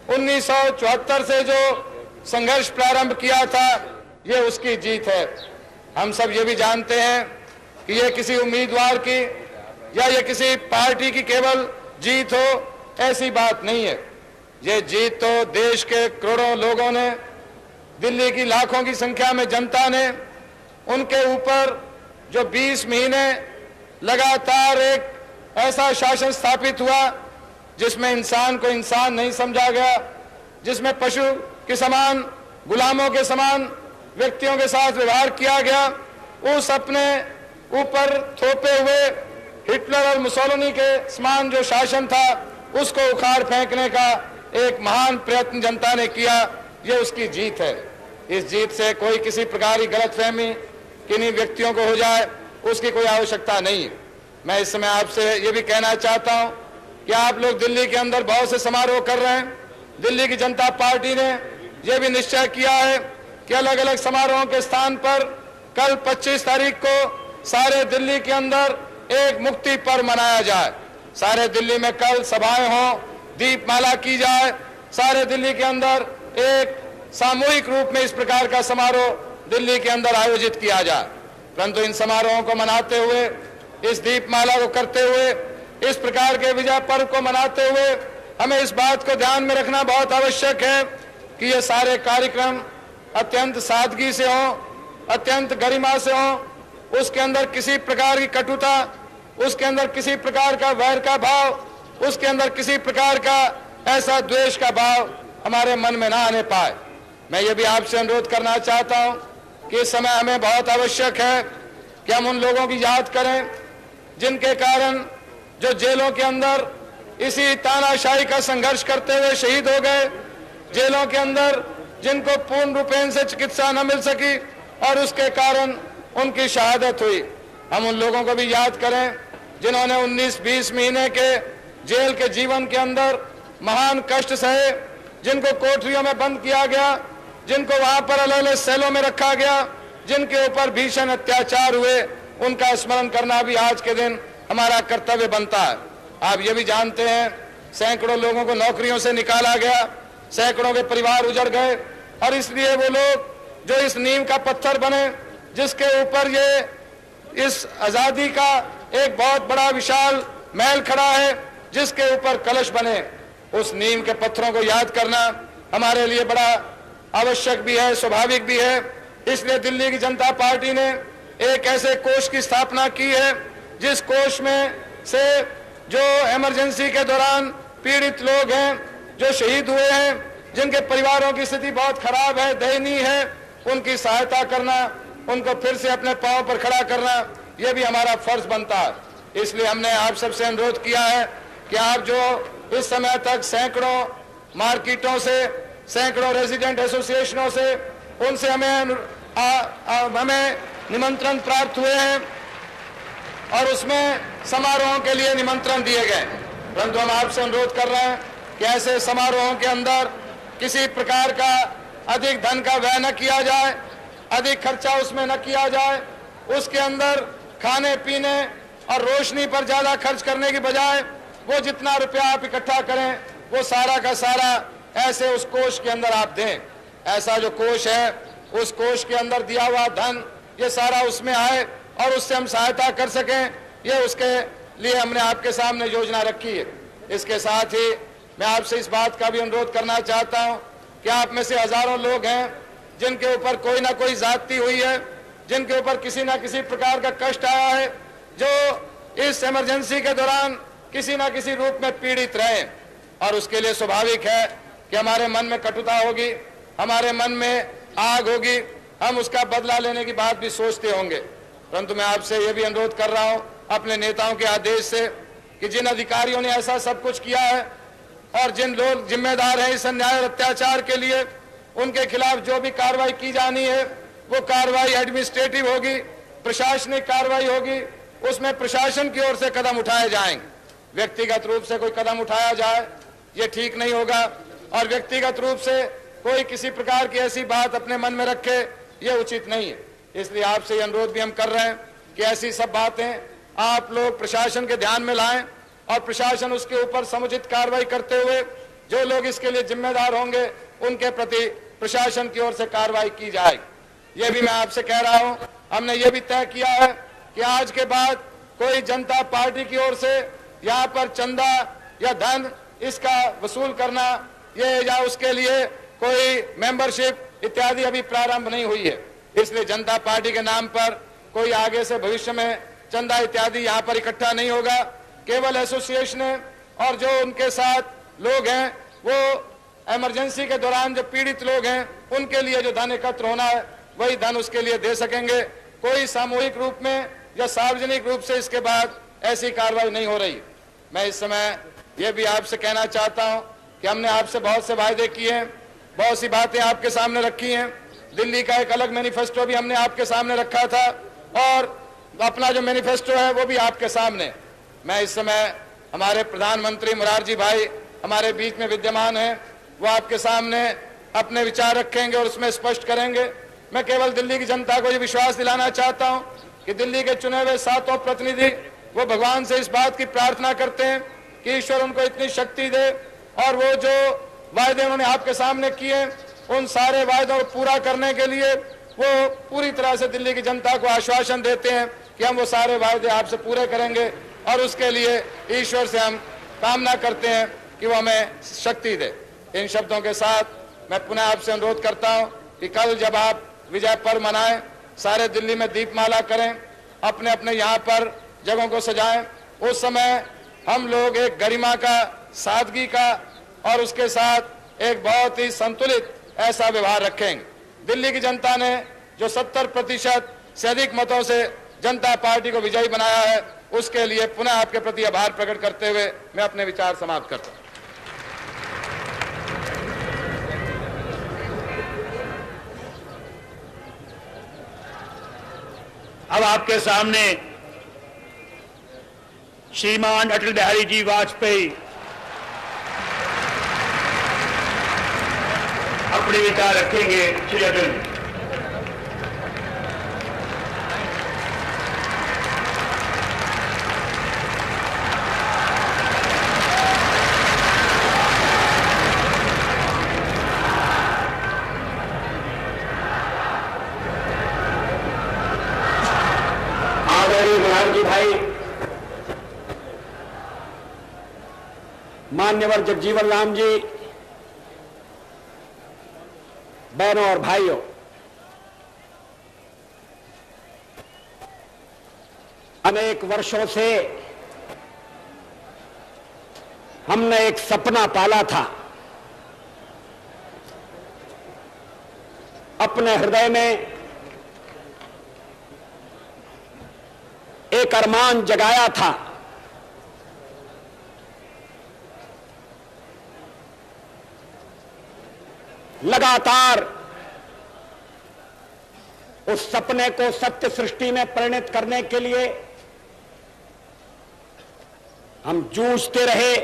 1974 से जो संघर्ष प्रारंभ किया था, ये उसकी जीत है। हम सब ये भी जानते हैं कि ये किसी उम्मीदवार की या ये किसी पार्टी की केवल जीत हो, ऐसी बात नहीं है। ये जीत तो देश के करोड़ों लोगों ने, दिल्ली की लाखों की संख्या में जनता ने, उनके ऊपर जो 20 महीने लगातार एक ऐसा शासन स्थापित हुआ जिसमें इंसान को इंसान नहीं समझा गया, जिसमें पशु के समान, गुलामों के समान व्यक्तियों के साथ व्यवहार किया गया, उस अपने ऊपर थोपे हुए हिटलर और मुसोलिनी के समान जो शासन था, उसको उखाड़ फेंकने का एक महान प्रयत्न जनता ने किया। ये उसकी जीत है। इस जीत से कोई किसी प्रकार की गलतफहमी किन्हीं व्यक्तियों को हो जाए, उसकी कोई आवश्यकता नहीं है। मैं इस समय आपसे ये भी कहना चाहता हूं कि आप लोग दिल्ली के अंदर बहुत से समारोह कर रहे हैं। दिल्ली की जनता पार्टी ने यह भी निश्चय किया है कि अलग अलग समारोहों के स्थान पर कल 25 तारीख को सारे दिल्ली के अंदर एक मुक्ति पर्व मनाया जाए। सारे दिल्ली में कल सभाएं हों, दीपमाला की जाए, सारे दिल्ली के अंदर एक सामूहिक रूप में इस प्रकार का समारोह दिल्ली के अंदर आयोजित किया जाए। परंतु इन समारोहों को मनाते हुए, इस दीपमाला को करते हुए, इस प्रकार के विजय पर्व को मनाते हुए हमें इस बात को ध्यान में रखना बहुत आवश्यक है कि ये सारे कार्यक्रम अत्यंत सादगी से हों, अत्यंत गरिमा से हों, उसके अंदर किसी प्रकार की कटुता, उसके अंदर किसी प्रकार का वैर का भाव, उसके अंदर किसी प्रकार का ऐसा द्वेष का भाव हमारे मन में ना आने पाए। मैं ये भी आपसे अनुरोध करना चाहता हूं कि इस समय हमें बहुत आवश्यक है कि हम उन लोगों की याद करें जिनके कारण जो जेलों के अंदर इसी तानाशाही का संघर्ष करते हुए शहीद हो गए, जेलों के अंदर जिनको पूर्ण रूपेण से चिकित्सा न मिल सकी और उसके कारण उनकी शहादत हुई। हम उन लोगों को भी याद करें जिन्होंने 19-20 महीने के जेल के जीवन के अंदर महान कष्ट सहे, जिनको कोठरियों में बंद किया गया, जिनको वहां पर अलग अलग सेलों में रखा गया, जिनके ऊपर भीषण अत्याचार हुए, उनका स्मरण करना भी आज के दिन हमारा कर्तव्य बनता है। आप ये भी जानते हैं सैकड़ों लोगों को नौकरियों से निकाला गया, सैकड़ों के परिवार उजड़ गए, और इसलिए वो लोग जो इस नींव का पत्थर बने, जिसके ऊपर ये इस आजादी का एक बहुत बड़ा विशाल महल खड़ा है, जिसके ऊपर कलश बने, उस नींव के पत्थरों को याद करना हमारे लिए बड़ा आवश्यक भी है, स्वाभाविक भी है। इसलिए दिल्ली की जनता पार्टी ने एक ऐसे कोष की स्थापना की है जिस कोष में से जो इमरजेंसी के दौरान पीड़ित लोग हैं, जो शहीद हुए हैं, जिनके परिवारों की स्थिति बहुत खराब है, दयनीय है, उनकी सहायता करना, उनको फिर से अपने पांव पर खड़ा करना, यह भी हमारा फर्ज बनता है। इसलिए हमने आप सबसे अनुरोध किया है कि आप जो इस समय तक सैकड़ों मार्केटों से, सैकड़ों रेजिडेंट एसोसिएशनों से, उनसे हमें निमंत्रण प्राप्त हुए हैं और उसमें समारोहों के लिए निमंत्रण दिए गए, परंतु हम आपसे अनुरोध कर रहे हैं कि ऐसे समारोहों के अंदर किसी प्रकार का अधिक धन का व्यय न किया जाए, अधिक खर्चा उसमें न किया जाए। उसके अंदर खाने पीने और रोशनी पर ज्यादा खर्च करने की बजाय वो जितना रुपया आप इकट्ठा करें, वो सारा का सारा ऐसे उस कोष के अंदर आप दें। ऐसा जो कोष है, उस कोष के अंदर दिया हुआ धन ये सारा उसमें आए और उससे हम सहायता कर सकें, ये उसके लिए हमने आपके सामने योजना रखी है। इसके साथ ही मैं आपसे इस बात का भी अनुरोध करना चाहता हूं कि आप में से हजारों लोग हैं जिनके ऊपर कोई ना कोई ज्यादती हुई है, जिनके ऊपर किसी ना किसी प्रकार का कष्ट आया है, जो इस इमरजेंसी के दौरान किसी ना किसी रूप में पीड़ित रहे, और उसके लिए स्वाभाविक है कि हमारे मन में कटुता होगी, हमारे मन में आग होगी, हम उसका बदला लेने की बात भी सोचते होंगे। परंतु मैं आपसे यह भी अनुरोध कर रहा हूं अपने नेताओं के आदेश से कि जिन अधिकारियों ने ऐसा सब कुछ किया है और जिन लोग जिम्मेदार हैं इस अन्याय और अत्याचार के लिए, उनके खिलाफ जो भी कार्रवाई की जानी है वो कार्रवाई एडमिनिस्ट्रेटिव होगी, प्रशासनिक कार्रवाई होगी, उसमें प्रशासन की ओर से कदम उठाए जाएंगे। व्यक्तिगत रूप से कोई कदम उठाया जाए ये ठीक नहीं होगा, और व्यक्तिगत रूप से कोई किसी प्रकार की ऐसी बात अपने मन में रखे ये उचित नहीं है। इसलिए आपसे ये अनुरोध भी हम कर रहे हैं कि ऐसी सब बातें आप लोग प्रशासन के ध्यान में लाएं और प्रशासन उसके ऊपर समुचित कार्रवाई करते हुए जो लोग इसके लिए जिम्मेदार होंगे उनके प्रति प्रशासन की ओर से कार्रवाई की जाएगी। ये भी मैं आपसे कह रहा हूं, हमने ये भी तय किया है कि आज के बाद कोई जनता पार्टी की ओर से यहाँ पर चंदा या धन इसका वसूल करना ये या उसके लिए कोई मेंबरशिप इत्यादि अभी प्रारंभ नहीं हुई है। इसलिए जनता पार्टी के नाम पर कोई आगे से भविष्य में चंदा इत्यादि यहाँ पर इकट्ठा नहीं होगा। केवल एसोसिएशन और जो उनके साथ लोग हैं वो इमरजेंसी के दौरान जो पीड़ित लोग हैं उनके लिए जो धन एकत्र होना है वही धन उसके लिए दे सकेंगे। कोई सामूहिक रूप में या सार्वजनिक रूप से इसके बाद ऐसी कार्रवाई नहीं हो रही। मैं इस समय ये भी आपसे कहना चाहता हूं कि हमने आपसे बहुत से वायदे किए हैं, बहुत सी बातें आपके सामने रखी हैं। दिल्ली का एक अलग मैनिफेस्टो भी हमने आपके सामने रखा था और अपना जो मैनिफेस्टो है वो भी आपके सामने। मैं इस समय हमारे प्रधानमंत्री मोरारजी भाई हमारे बीच में विद्यमान हैं, वो आपके सामने अपने विचार रखेंगे और उसमें स्पष्ट करेंगे। मैं केवल दिल्ली की जनता को ये विश्वास दिलाना चाहता हूं कि दिल्ली के चुने हुए 7 प्रतिनिधि वो भगवान से इस बात की प्रार्थना करते हैं कि ईश्वर उनको इतनी शक्ति दे और वो जो वायदे उन्होंने आपके सामने किए उन सारे वायदों को पूरा करने के लिए वो पूरी तरह से दिल्ली की जनता को आश्वासन देते हैं कि हम वो सारे वायदे आपसे पूरे करेंगे और उसके लिए ईश्वर से हम कामना करते हैं कि वो हमें शक्ति दे। इन शब्दों के साथ मैं पुनः आपसे अनुरोध करता हूं कि कल जब आप विजय पर्व मनाएं, सारे दिल्ली में दीपमाला करें, अपने अपने यहाँ पर जगहों को सजाएं। उस समय हम लोग एक गरिमा का, सादगी का और उसके साथ एक बहुत ही संतुलित ऐसा व्यवहार रखेंगे। दिल्ली की जनता ने जो 70% से अधिक मतों से जनता पार्टी को विजयी बनाया है उसके लिए पुनः आपके प्रति आभार प्रकट करते हुए मैं अपने विचार समाप्त करता हूं। अब आपके सामने श्रीमान अटल बिहारी जी वाजपेयी अपने विचार रखेंगे। श्री अटल मोरारजी भाई, मान्यवर जगजीवन राम जी, बहनों और भाइयों, अनेक वर्षों से हमने एक सपना पाला था। अपने हृदय में एक अरमान जगाया था। लगातार उस सपने को सत्य सृष्टि में परिणत करने के लिए हम जूझते रहे,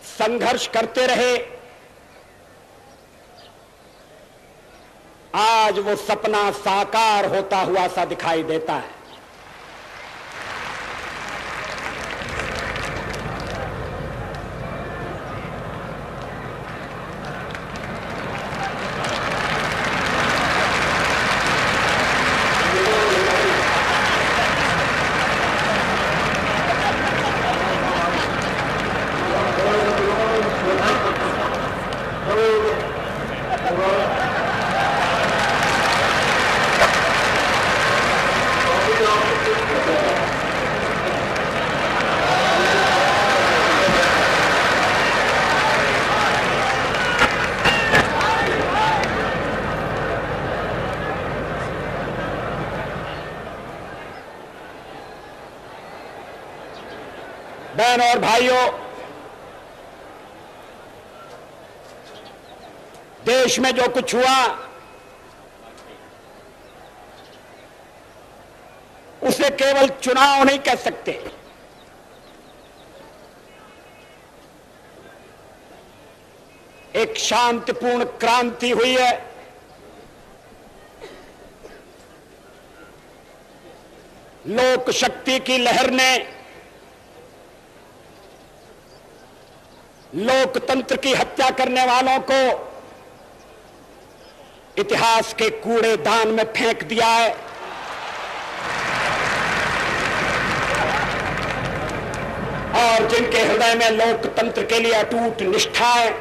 संघर्ष करते रहे। आज वो सपना साकार होता हुआ सा दिखाई देता है। बहन और भाइयों, देश में जो कुछ हुआ उसे केवल चुनाव नहीं कह सकते। एक शांतिपूर्ण क्रांति हुई है। लोक शक्ति की लहर ने लोकतंत्र की हत्या करने वालों को इतिहास के कूड़ेदान में फेंक दिया है। और जिनके हृदय में लोकतंत्र के लिए अटूट निष्ठा है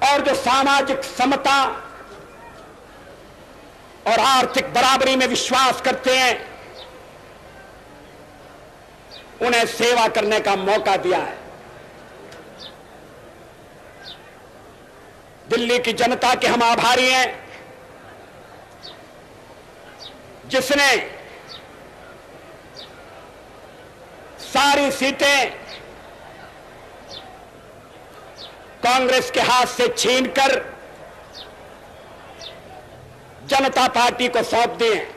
और जो सामाजिक समता और आर्थिक बराबरी में विश्वास करते हैं, उन्हें सेवा करने का मौका दिया है। दिल्ली की जनता के हम आभारी हैं, जिसने सारी सीटें कांग्रेस के हाथ से छीनकर जनता पार्टी को सौंप दी हैं।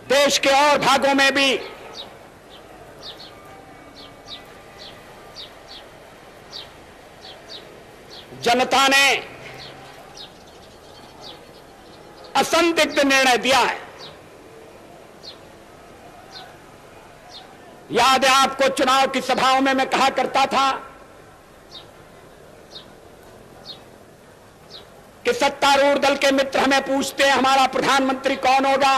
देश के और भागों में भी जनता ने असंदिग्ध निर्णय दिया है। याद है आपको, चुनाव की सभाओं में मैं कहा करता था कि सत्तारूढ़ दल के मित्र हमें पूछते हैं हमारा प्रधानमंत्री कौन होगा,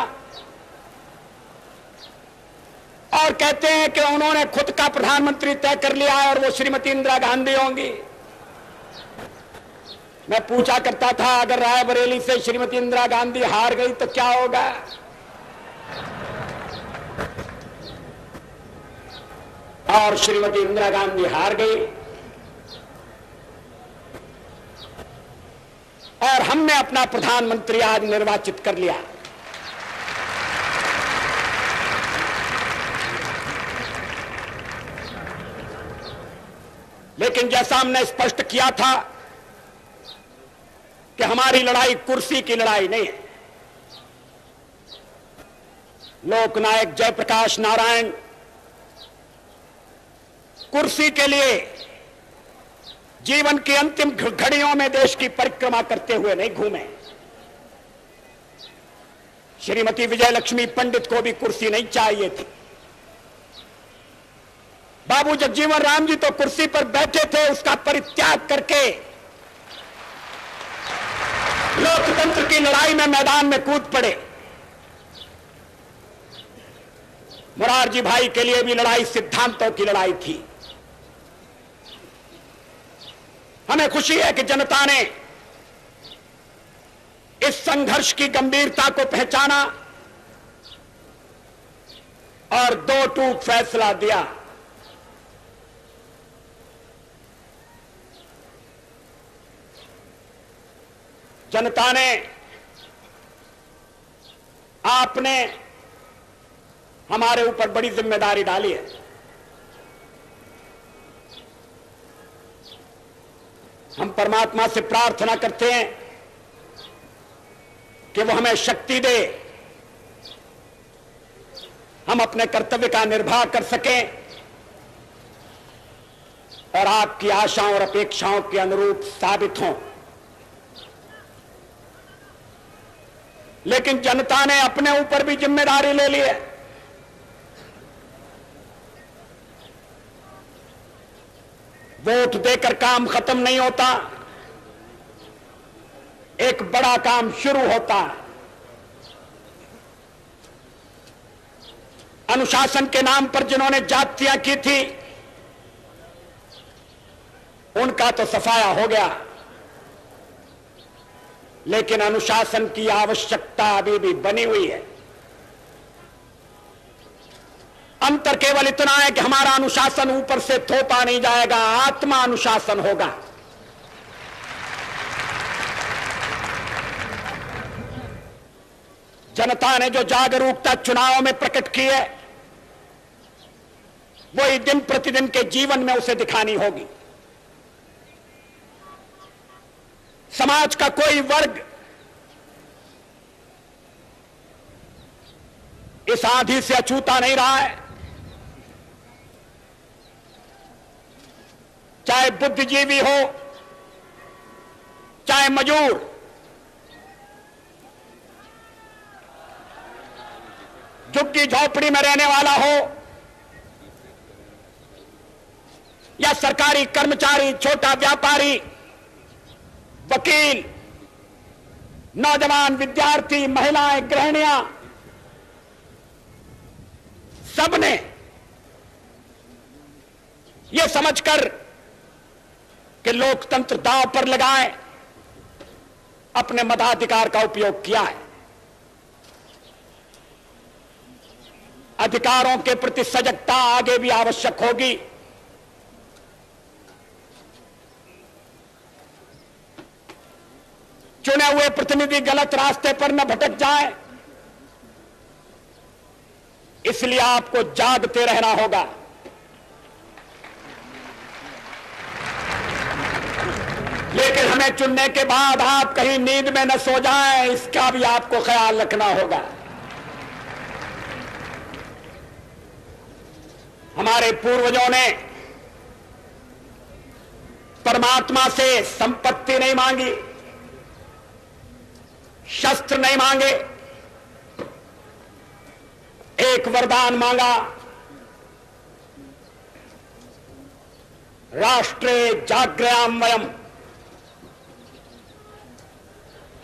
और कहते हैं कि उन्होंने खुद का प्रधानमंत्री तय कर लिया है और वो श्रीमती इंदिरा गांधी होंगी। मैं पूछा करता था, अगर रायबरेली से श्रीमती इंदिरा गांधी हार गई तो क्या होगा? और श्रीमती इंदिरा गांधी हार गई और हमने अपना प्रधानमंत्री आज निर्वाचित कर लिया। लेकिन जैसा हमने स्पष्ट किया था कि हमारी लड़ाई कुर्सी की लड़ाई नहीं है। लोकनायक जयप्रकाश नारायण कुर्सी के लिए जीवन की अंतिम घड़ियों में देश की परिक्रमा करते हुए नहीं घूमे। श्रीमती विजयलक्ष्मी पंडित को भी कुर्सी नहीं चाहिए थी। बाबू जगजीवन राम जी तो कुर्सी पर बैठे थे, उसका परित्याग करके लोकतंत्र की लड़ाई में मैदान में कूद पड़े। मोरारजी भाई के लिए भी लड़ाई सिद्धांतों की लड़ाई थी। हमें खुशी है कि जनता ने इस संघर्ष की गंभीरता को पहचाना और दो टूक फैसला दिया। जनता ने, आपने हमारे ऊपर बड़ी जिम्मेदारी डाली है। हम परमात्मा से प्रार्थना करते हैं कि वो हमें शक्ति दे, हम अपने कर्तव्य का निर्वाह कर सकें और आपकी आशाओं और अपेक्षाओं के अनुरूप साबित हों। लेकिन जनता ने अपने ऊपर भी जिम्मेदारी ले ली है। वोट देकर काम खत्म नहीं होता, एक बड़ा काम शुरू होता है। अनुशासन के नाम पर जिन्होंने जातियां की थी, उनका तो सफाया हो गया, लेकिन अनुशासन की आवश्यकता अभी भी बनी हुई है। अंतर केवल इतना है कि हमारा अनुशासन ऊपर से थोपा नहीं जाएगा, आत्मा अनुशासन होगा। जनता ने जो जागरूकता चुनाव में प्रकट की है, वही दिन प्रतिदिन के जीवन में उसे दिखानी होगी। समाज का कोई वर्ग इस आंधी से अछूता नहीं रहा है। चाहे बुद्धिजीवी हो, चाहे मजूर, झुग्गी झोपड़ी में रहने वाला हो या सरकारी कर्मचारी, छोटा व्यापारी, वकील, नौजवान, विद्यार्थी, महिलाएं, गृहिणियां, सबने यह समझकर कि लोकतंत्र दांव पर लगाए अपने मताधिकार का उपयोग किया है। अधिकारों के प्रति सजगता आगे भी आवश्यक होगी। चुने हुए प्रतिनिधि गलत रास्ते पर न भटक जाएं, इसलिए आपको जागते रहना होगा। लेकिन हमें चुनने के बाद आप कहीं नींद में न सो जाएं, इसका भी आपको ख्याल रखना होगा। हमारे पूर्वजों ने परमात्मा से संपत्ति नहीं मांगी, शस्त्र नहीं मांगे, एक वरदान मांगा, राष्ट्रे जाग्रयाम वयम,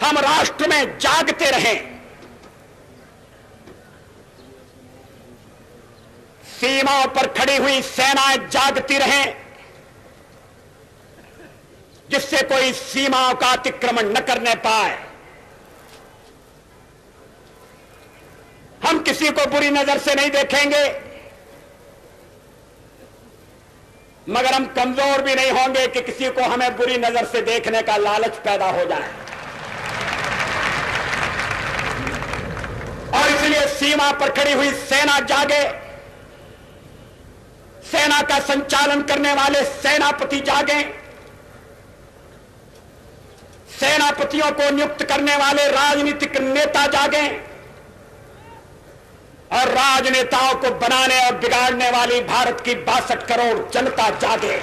हम राष्ट्र में जागते रहें, सीमाओं पर खड़ी हुई सेनाएं जागती रहें, जिससे कोई सीमाओं का अतिक्रमण न करने पाए। हम किसी को बुरी नजर से नहीं देखेंगे, मगर हम कमजोर भी नहीं होंगे कि किसी को हमें बुरी नजर से देखने का लालच पैदा हो जाए। और इसलिए सीमा पर खड़ी हुई सेना जागे, सेना का संचालन करने वाले सेनापति जागें, सेनापतियों को नियुक्त करने वाले राजनीतिक नेता जागें, और राजनेताओं को बनाने और बिगाड़ने वाली भारत की 62 करोड़ जनता जागे।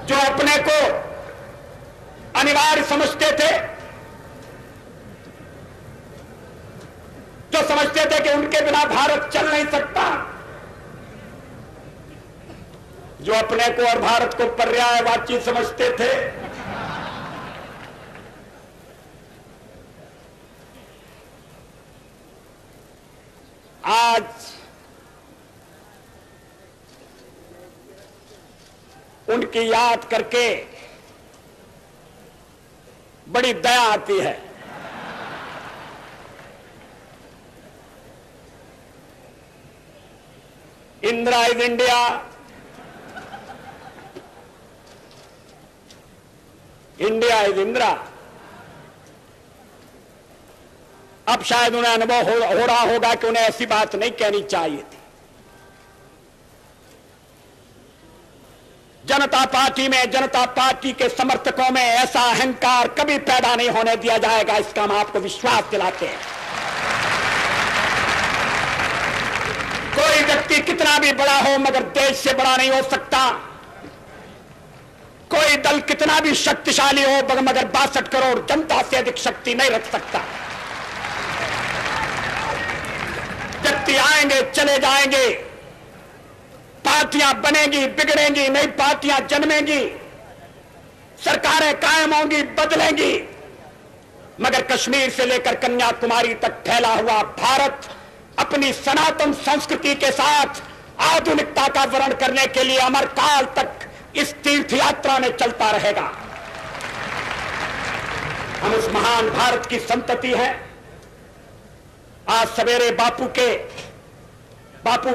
जो अपने को अनिवार्य समझते थे, जो समझते थे कि उनके बिना भारत चल नहीं सकता, जो अपने को और भारत को पर्यायवाची समझते थे, आज उनकी याद करके बड़ी दया आती है। Indira is India, India is Indira. अब शायद उन्हें अनुभव हो रहा होगा कि उन्हें ऐसी बात नहीं कहनी चाहिए थी। जनता पार्टी में, जनता पार्टी के समर्थकों में ऐसा अहंकार कभी पैदा नहीं होने दिया जाएगा, इसका हम आपको विश्वास दिलाते हैं। कोई व्यक्ति कितना भी बड़ा हो मगर देश से बड़ा नहीं हो सकता। कोई दल कितना भी शक्तिशाली हो मगर 62 करोड़ जनता से अधिक शक्ति नहीं रख सकता। व्यक्ति आएंगे, चले जाएंगे, पार्टियां बनेंगी, बिगड़ेंगी, नई पार्टियां जन्मेंगी, सरकारें कायम होंगी, बदलेंगी, मगर कश्मीर से लेकर कन्याकुमारी तक फैला हुआ भारत अपनी सनातन संस्कृति के साथ आधुनिकता का वर्ण करने के लिए अमर काल तक इस तीर्थ यात्रा में चलता रहेगा। हम उस महान भारत की संतति हैं। आज सवेरे बापू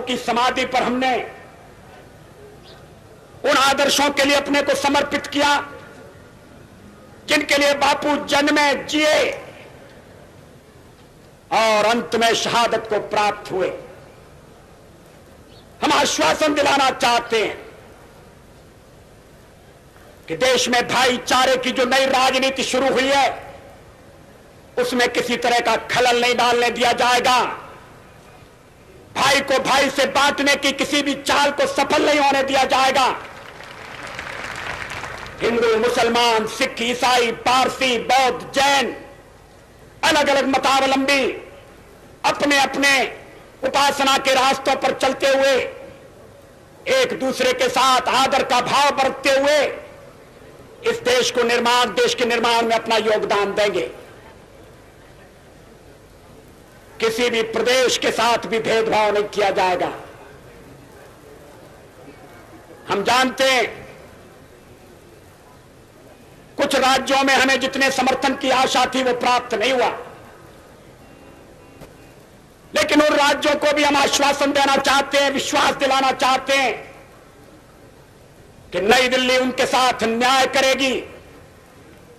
की समाधि पर हमने उन आदर्शों के लिए अपने को समर्पित किया जिनके लिए बापू जन्मे, जिए और अंत में शहादत को प्राप्त हुए। हम आश्वासन दिलाना चाहते हैं कि देश में भाईचारे की जो नई राजनीति शुरू हुई है उसमें किसी तरह का खलल नहीं डालने दिया जाएगा। भाई को भाई से बांटने की किसी भी चाल को सफल नहीं होने दिया जाएगा। हिंदू, मुसलमान, सिख, ईसाई, पारसी, बौद्ध, जैन, अलग अलग मतावलंबी अपने अपने उपासना के रास्तों पर चलते हुए एक दूसरे के साथ आदर का भाव बरतते हुए इस देश के निर्माण में अपना योगदान देंगे। किसी भी प्रदेश के साथ भी भेदभाव नहीं किया जाएगा। हम जानते हैं कुछ राज्यों में हमें जितने समर्थन की आशा थी वो प्राप्त नहीं हुआ, लेकिन उन राज्यों को भी हम आश्वासन देना चाहते हैं, विश्वास दिलाना चाहते हैं कि नई दिल्ली उनके साथ न्याय करेगी।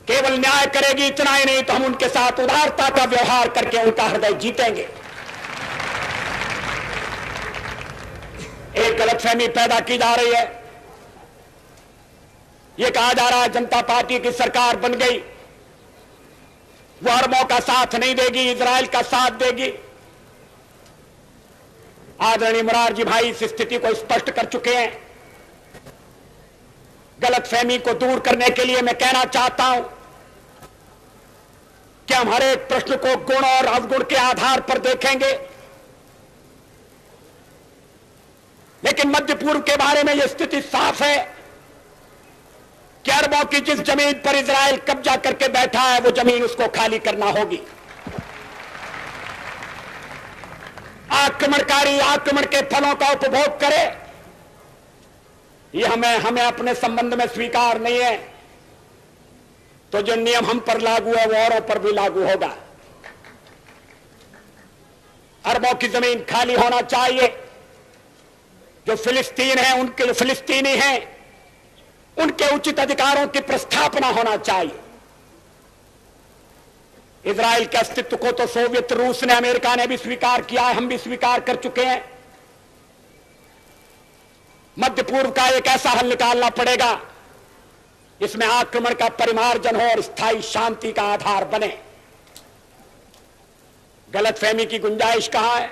केवल न्याय करेगी इतना ही नहीं, तो हम उनके साथ उदारता का व्यवहार करके उनका हृदय जीतेंगे। एक गलतफहमी पैदा की जा रही है, यह कहा जा रहा है जनता पार्टी की सरकार बन गई, वो अरबों का साथ नहीं देगी, इजराइल का साथ देगी। आदरणीय मोरारजी भाई इस स्थिति को स्पष्ट कर चुके हैं। गलतफहमी को दूर करने के लिए मैं कहना चाहता हूं कि हम हर एक प्रश्न को गुण और अवगुण के आधार पर देखेंगे, लेकिन मध्य पूर्व के बारे में यह स्थिति साफ है कि अरबों की जिस जमीन पर इजराइल कब्जा करके बैठा है वो जमीन उसको खाली करना होगी। आक्रमणकारी आक्रमण के फलों का उपभोग करे, यह हमें अपने संबंध में स्वीकार नहीं है। तो जो नियम हम पर लागू है वो औरों पर भी लागू होगा। अरबों की जमीन खाली होना चाहिए। जो फिलिस्तीन है, उनके जो फिलिस्तीनी हैं, उनके उचित अधिकारों की प्रस्थापना होना चाहिए। इजराइल के अस्तित्व को तो सोवियत रूस ने, अमेरिका ने भी स्वीकार किया है, हम भी स्वीकार कर चुके हैं। मध्य पूर्व का एक ऐसा हल निकालना पड़ेगा इसमें आक्रमण का परिमार्जन हो और स्थायी शांति का आधार बने। गलतफहमी की गुंजाइश कहां है,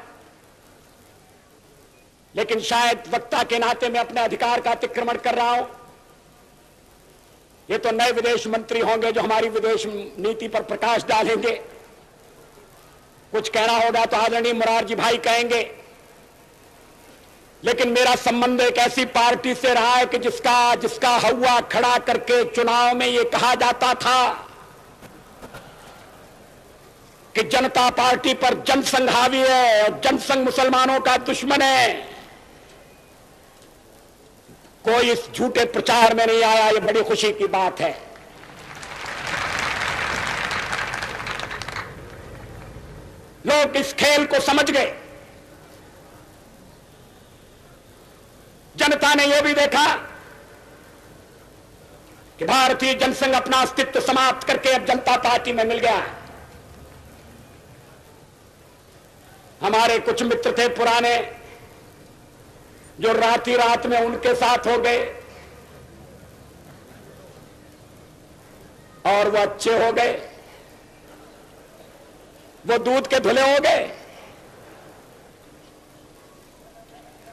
लेकिन शायद वक्ता के नाते मैं अपने अधिकार का अतिक्रमण कर रहा हूं। ये तो नए विदेश मंत्री होंगे जो हमारी विदेश नीति पर प्रकाश डालेंगे। कुछ कहना होगा तो आदरणीय मोरारजी भाई कहेंगे, लेकिन मेरा संबंध एक ऐसी पार्टी से रहा है कि जिसका हवा खड़ा करके चुनाव में ये कहा जाता था कि जनता पार्टी पर जनसंघ हावी है और जनसंघ मुसलमानों का दुश्मन है। कोई इस झूठे प्रचार में नहीं आया, ये बड़ी खुशी की बात है। लोग इस खेल को समझ गए। जनता ने यह भी देखा कि भारतीय जनसंघ अपना अस्तित्व समाप्त करके अब जनता पार्टी में मिल गया है। हमारे कुछ मित्र थे पुराने जो राती रात में उनके साथ हो गए और वो अच्छे हो गए, वो दूध के धुले हो गए।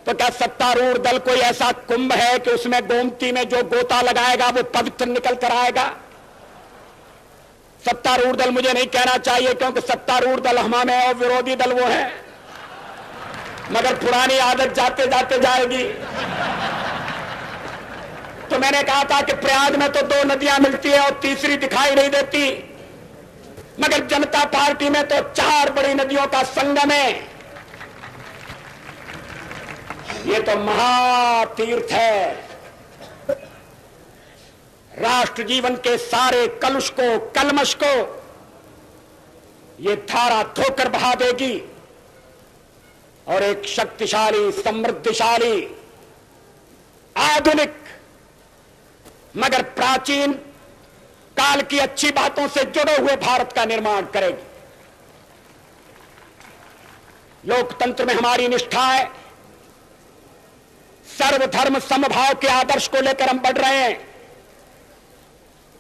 तो क्या सत्तारूढ़ दल कोई ऐसा कुंभ है कि उसमें गोमती में जो गोता लगाएगा वो पवित्र निकल कर आएगा? सत्तारूढ़ दल मुझे नहीं कहना चाहिए, क्योंकि सत्तारूढ़ दल हमारे और विरोधी दल वो है, मगर पुरानी आदत जाते जाते जाएगी। तो मैंने कहा था कि प्रयाग में तो 2 नदियां मिलती है और तीसरी दिखाई नहीं देती, मगर जनता पार्टी में तो 4 बड़ी नदियों का संगम है। ये तो महातीर्थ है। राष्ट्र जीवन के सारे कलुष को, कलमश को ये धारा धोकर बहा देगी और एक शक्तिशाली, समृद्धिशाली, आधुनिक मगर प्राचीन काल की अच्छी बातों से जुड़े हुए भारत का निर्माण करेगी। लोकतंत्र में हमारी निष्ठा है, सर्वधर्म समभाव के आदर्श को लेकर हम बढ़ रहे हैं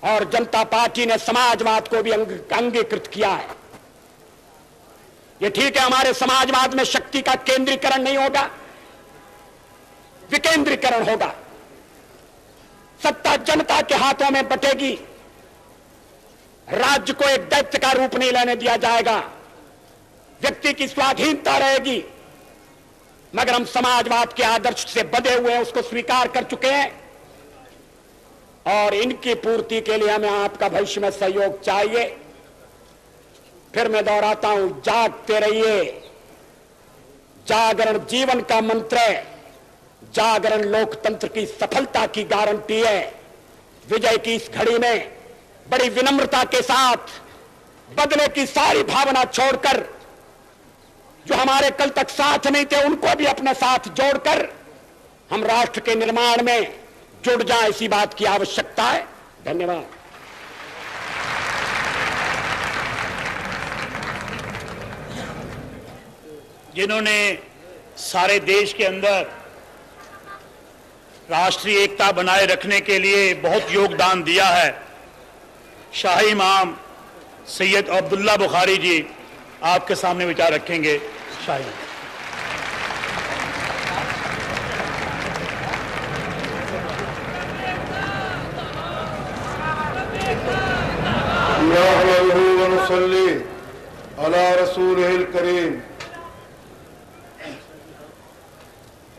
और जनता पार्टी ने समाजवाद को भी अंगीकृत किया है। ये ठीक है, हमारे समाजवाद में शक्ति का केंद्रीकरण नहीं होगा, विकेंद्रीकरण होगा। सत्ता जनता के हाथों में बटेगी। राज्य को एक दैत्य का रूप नहीं लेने दिया जाएगा। व्यक्ति की स्वाधीनता रहेगी, मगर हम समाजवाद के आदर्श से बंधे हुए हैं, उसको स्वीकार कर चुके हैं और इनकी पूर्ति के लिए हमें आपका भविष्य में सहयोग चाहिए। फिर मैं दोहराता हूं, जागते रहिए। जागरण जीवन का मंत्र है। जागरण लोकतंत्र की सफलता की गारंटी है। विजय की इस घड़ी में बड़ी विनम्रता के साथ बदले की सारी भावना छोड़कर, जो हमारे कल तक साथ नहीं थे उनको भी अपने साथ जोड़कर हम राष्ट्र के निर्माण में जुड़ जाएं, इसी बात की आवश्यकता है। धन्यवाद। जिन्होंने सारे देश के अंदर राष्ट्रीय एकता बनाए रखने के लिए बहुत योगदान दिया है, शाही इमाम सैयद अब्दुल्ला बुखारी जी आपके सामने विचार रखेंगे। शाही अला रसूलिल करीम।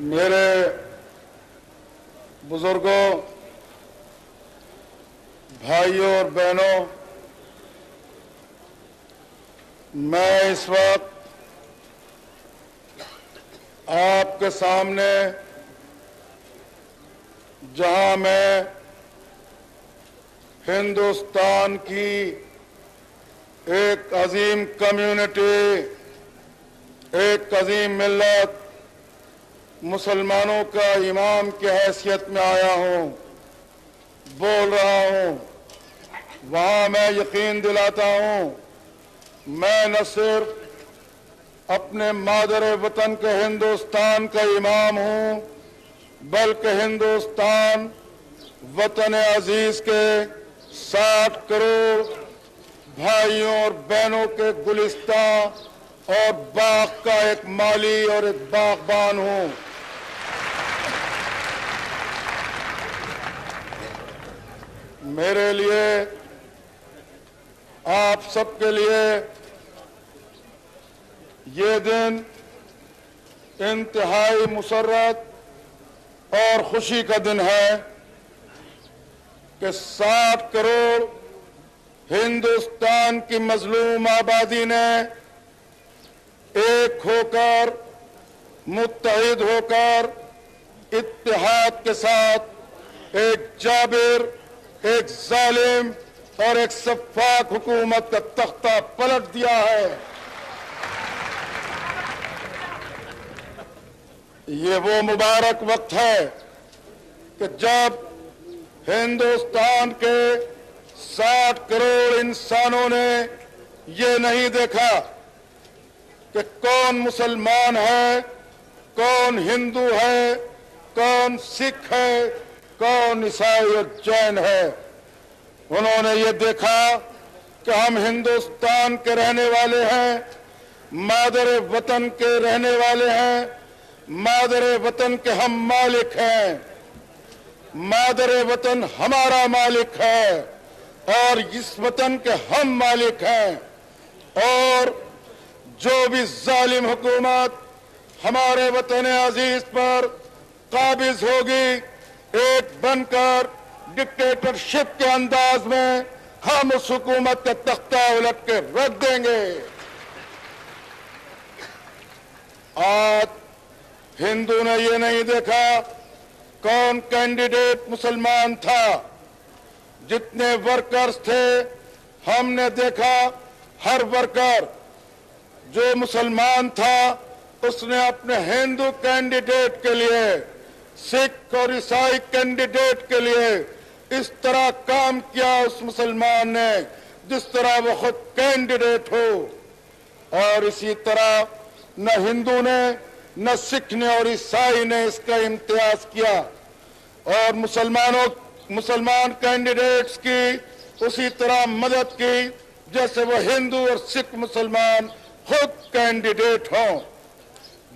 मेरे बुजुर्गों, भाइयों और बहनों, मैं इस वक्त आपके सामने, जहां मैं हिंदुस्तान की एक अजीम कम्युनिटी, एक अजीम मिल्लत मुसलमानों का इमाम की हैसियत में आया हूं, बोल रहा हूं, वहां मैं यकीन दिलाता हूं, मैं न सिर्फ अपने मादर वतन के हिंदुस्तान का इमाम हूं, बल्कि हिंदुस्तान वतन अजीज के 60 करोड़ भाइयों और बहनों के गुलिस्ता और बाग का एक माली और एक बागबान हूं। मेरे लिए, आप सबके लिए ये दिन इंतहाई मुसर्रत और खुशी का दिन है कि 60 करोड़ हिंदुस्तान की मजलूम आबादी ने एक होकर, मुत्तहिद होकर, इत्तेहाद के साथ एक जाबिर, एक जालिम और एक सफाक हुकूमत का तख्ता पलट दिया है। ये वो मुबारक वक्त है कि जब हिंदुस्तान के 60 करोड़ इंसानों ने ये नहीं देखा कि कौन मुसलमान है, कौन हिंदू है, कौन सिख है, कौन ईसाई और जैन है। उन्होंने ये देखा कि हम हिंदुस्तान के रहने वाले हैं, मादर वतन के रहने वाले हैं, मादर वतन के हम मालिक हैं, मादर वतन हमारा मालिक है और इस वतन के हम मालिक हैं। और जो भी जालिम हुकूमत हमारे वतन अजीज पर काबिज होगी, एक बनकर डिक्टेटरशिप के अंदाज में हम उस हुकूमत का तख्ता उलट के रख देंगे। आज हिंदू ने ये नहीं देखा कौन कैंडिडेट मुसलमान था। जितने वर्कर्स थे, हमने देखा हर वर्कर जो मुसलमान था उसने अपने हिंदू कैंडिडेट के लिए, सिख और ईसाई कैंडिडेट के लिए इस तरह काम किया उस मुसलमान ने जिस तरह वो खुद कैंडिडेट हो। और इसी तरह न हिंदू ने, न सिख ने और ईसाई ने इसका इम्तियाज किया और मुसलमान कैंडिडेट्स की उसी तरह मदद की जैसे वो हिंदू और सिख मुसलमान खुद कैंडिडेट हों।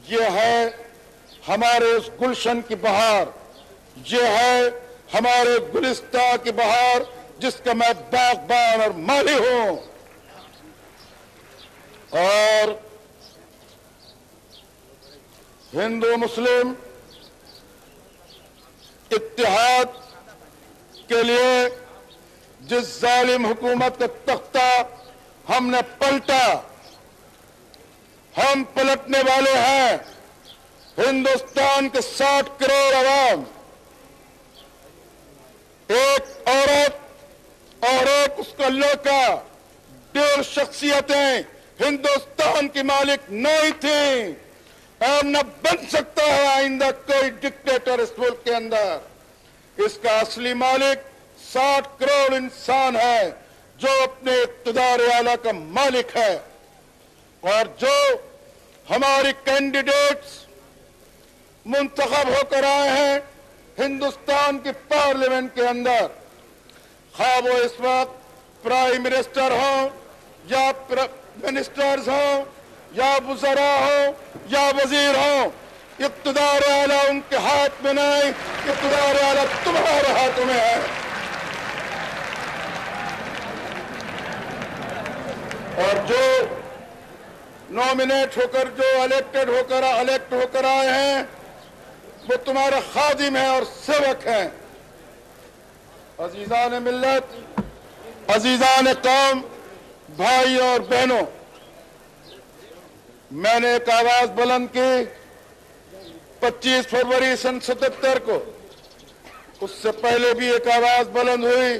ये है हमारे उस गुलशन की बहार, ये है हमारे गुलिस्तां की बहार जिसका मैं बागबान और माली हूं। और हिंदू मुस्लिम इत्तेहाद के लिए जिस जालिम हुकूमत का तख्ता हमने पलटा, हम पलटने वाले हैं। हिंदुस्तान के 60 करोड़ आवाम, एक औरत और एक उसका लड़का, 1.5 शख्सियतें हिंदुस्तान की मालिक नहीं थी और न बन सकता है आइंदा कोई डिक्टेटर इस मुल्क के अंदर। इसका असली मालिक 60 करोड़ इंसान है जो अपने इक़्तिदार आला का मालिक है। और जो हमारी कैंडिडेट्स मुंतखब होकर आए हैं हिंदुस्तान की पार्लियामेंट के अंदर, खा वो इस वक्त प्राइम मिनिस्टर हो या मिनिस्टर्स हो या वज़रा हो या वजीर हो, इक़्तिदार आला उनके हाथ में नहीं, इक़्तिदार आला तुम्हारे हाथों में है। और जो नॉमिनेट होकर, जो इलेक्ट होकर आए हैं, वो तुम्हारे खादिम हैं और सेवक हैं। अजीजान मिल्लत, अजीजान कौम, भाई और बहनों, मैंने एक आवाज बुलंद की 25 फरवरी सन 77 को। उससे पहले भी एक आवाज बुलंद हुई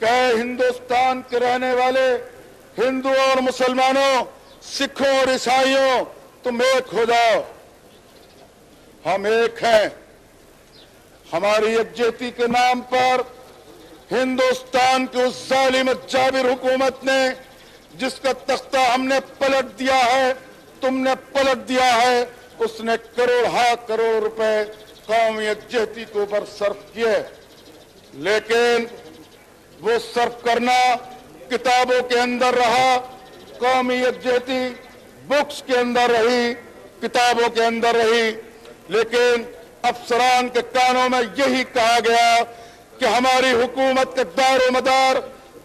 कि हिंदुस्तान के रहने वाले हिंदुओं और मुसलमानों, सिखों और ईसाइयों, तुम एक हो जाओ। हम एक हैं। हमारी यकजहती के नाम पर हिंदुस्तान की उस जालिम जाबिर हुकूमत ने, जिसका तख्ता हमने पलट दिया है, तुमने पलट दिया है, उसने करोड़ रुपए कौमी यकजहती के ऊपर सर्फ किए। लेकिन वो सर्फ करना किताबों के अंदर रहा, कौमी यकजहती बुक्स के अंदर रही, किताबों के अंदर रही। लेकिन अफसरान के कानों में यही कहा गया कि हमारी हुकूमत के दारो मदार,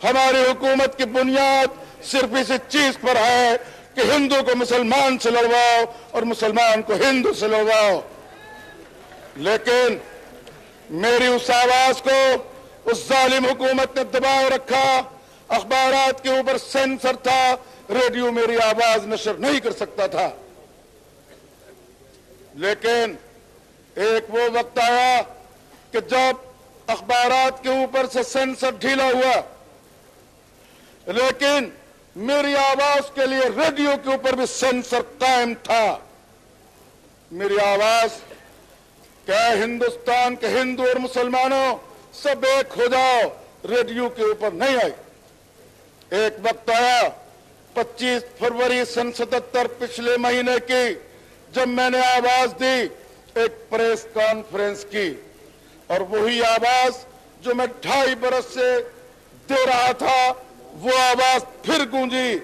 हमारी हुकूमत की बुनियाद सिर्फ इसी चीज पर है कि हिंदू को मुसलमान से लड़वाओ और मुसलमान को हिंदू से लड़वाओ। लेकिन मेरी उस आवाज को उस जालिम हुकूमत ने दबाए रखा। अखबारात के ऊपर सेंसर था, रेडियो मेरी आवाज नशर नहीं कर सकता था। लेकिन एक वो वक्त आया कि जब अखबारात के ऊपर से सेंसर ढीला हुआ, लेकिन मेरी आवाज के लिए रेडियो के ऊपर भी सेंसर कायम था। मेरी आवाज क्या हिंदुस्तान के हिंदू और मुसलमानों सब एक हो जाओ, रेडियो के ऊपर नहीं आई। एक वक्त आया 25 फरवरी सन 77 पिछले महीने की, जब मैंने आवाज दी एक प्रेस कॉन्फ्रेंस की, और वही आवाज जो मैं 2.5 बरस से दे रहा था, वो आवाज फिर गूंजी।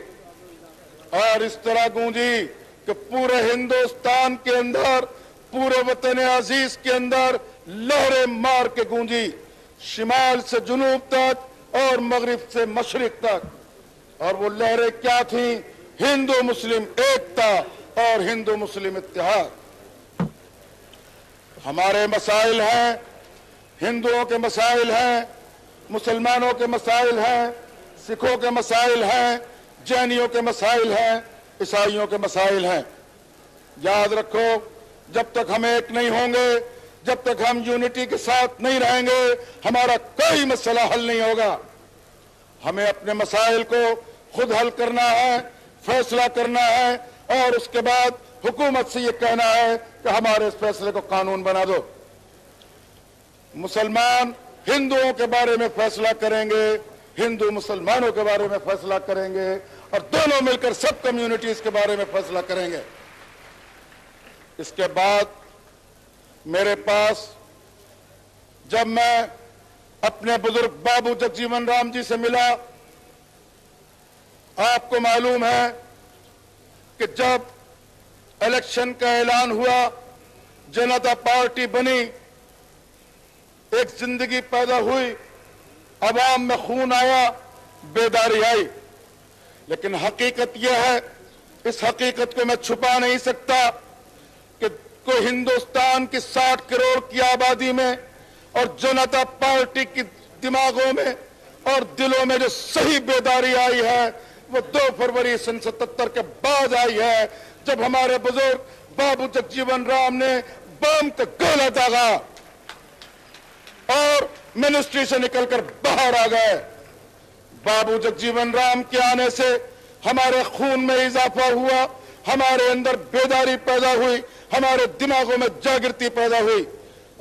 और इस तरह गूंजी कि पूरे हिंदुस्तान के अंदर, पूरे वतन अजीज के अंदर लहरें मार के गूंजी, शिमाल से जुनूब तक और मगरिब से मशरिक तक। और वो लहरें क्या थी? हिंदू मुस्लिम एकता और हिंदू मुस्लिम इत्तेहाद। हमारे मसाइल हैं, हिंदुओं के मसाइल हैं, मुसलमानों के मसाइल हैं, सिखों के मसाइल हैं, जैनियों के मसाइल हैं, ईसाइयों के मसाइल हैं। याद रखो, जब तक हम एक नहीं होंगे, जब तक हम यूनिटी के साथ नहीं रहेंगे, हमारा कोई मसला हल नहीं होगा। हमें अपने मसाइल को खुद हल करना है, फैसला करना है, और उसके बाद हुकूमत से ये कहना है कि हमारे इस फैसले को कानून बना दो। मुसलमान हिंदुओं के बारे में फैसला करेंगे, हिंदू मुसलमानों के बारे में फैसला करेंगे, और दोनों मिलकर सब कम्युनिटीज के बारे में फैसला करेंगे। इसके बाद मेरे पास जब मैं अपने बुजुर्ग बाबू जगजीवन राम जी से मिला, आपको मालूम है कि जब इलेक्शन का ऐलान हुआ, जनता पार्टी बनी, एक जिंदगी पैदा हुई, अवाम में खून आया, बेदारी आई। लेकिन हकीकत यह है, इस हकीकत को मैं छुपा नहीं सकता कि कोई हिंदुस्तान की 60 करोड़ की आबादी में और जनता पार्टी की दिमागों में और दिलों में जो सही बेदारी आई है वो 2 फरवरी 1977 के बाद आई है, जब हमारे बुजुर्ग बाबू जगजीवन राम ने बम का गोला दागा और मिनिस्ट्री से निकलकर बाहर आ गए। बाबू जगजीवन राम के आने से हमारे खून में इजाफा हुआ, हमारे अंदर बेदारी पैदा हुई, हमारे दिमागों में जागृति पैदा हुई।